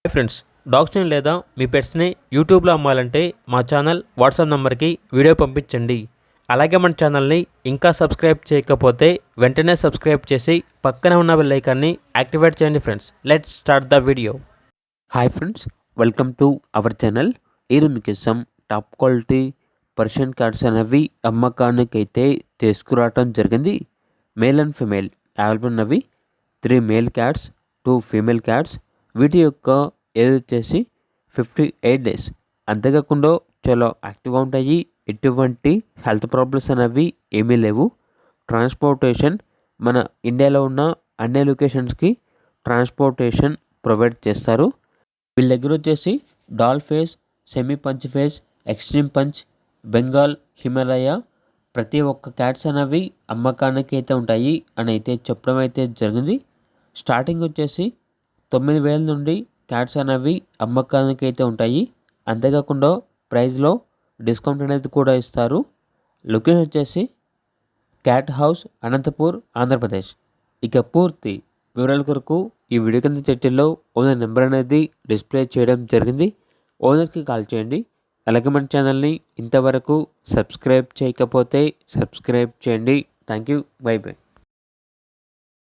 Hi friends, డాగ్స్ని లేదా మీ పెట్స్ని యూట్యూబ్లో అమ్మాలంటే మా ఛానల్ వాట్సాప్ నెంబర్కి వీడియో పంపించండి. అలాగే మన ఛానల్ని ఇంకా సబ్స్క్రైబ్ చేయకపోతే వెంటనే సబ్స్క్రైబ్ చేసి పక్కనే ఉన్న బెల్ ఐకాన్ని యాక్టివేట్ చేయండి friends. Let's start the video. Hi friends, welcome to our channel. ఈరోజు మీకోసం టాప్ క్వాలిటీ పర్షియన్ క్యాట్స్ అనేవి అమ్మకానికి అయితే తీసుకురావటం జరిగింది. మేల్ అండ్ ఫీమేల్ అవైలబుల్ ఉన్నవి 3 మేల్ క్యాట్స్, 2 ఫీమేల్ క్యాట్స్. వీటి యొక్క ఏజ్ వచ్చేసి 58 డేస్. అంతేకాకుండా చాలా యాక్టివ్గా ఉంటాయి. ఎటువంటి హెల్త్ ప్రాబ్లమ్స్ అనేవి ఏమీ లేవు. ట్రాన్స్పోర్టేషన్ మన ఇండియాలో ఉన్న అన్ని లొకేషన్స్కి ట్రాన్స్పోర్టేషన్ ప్రొవైడ్ చేస్తారు. వీళ్ళ దగ్గర వచ్చేసి doll face, semi punch face, extreme punch, Bengal, Himalaya ప్రతి ఒక్క క్యాట్స్ అనేవి అమ్మకానికి అయితే ఉంటాయి అని అయితే చెప్పడం అయితే జరిగింది. స్టార్టింగ్ వచ్చేసి 9,000 నుండి క్యాట్స్ అనేవి అమ్మకానికి అయితే ఉంటాయి. అంతేకాకుండా ప్రైస్లో డిస్కౌంట్ అనేది కూడా ఇస్తారు. లొకేషన్ వచ్చేసి క్యాట్ హౌస్, అనంతపూర్, ఆంధ్రప్రదేశ్. ఇక పూర్తి వివరాల కొరకు ఈ వీడియో కింద టైటిల్లో ఓనర్ నెంబర్ అనేది డిస్ప్లే చేయడం జరిగింది. ఓనర్కి కాల్ చేయండి. అలాగే మన ఛానల్ని ఇంతవరకు సబ్స్క్రైబ్ చేయకపోతే సబ్స్క్రైబ్ చేయండి. Thank you. By by.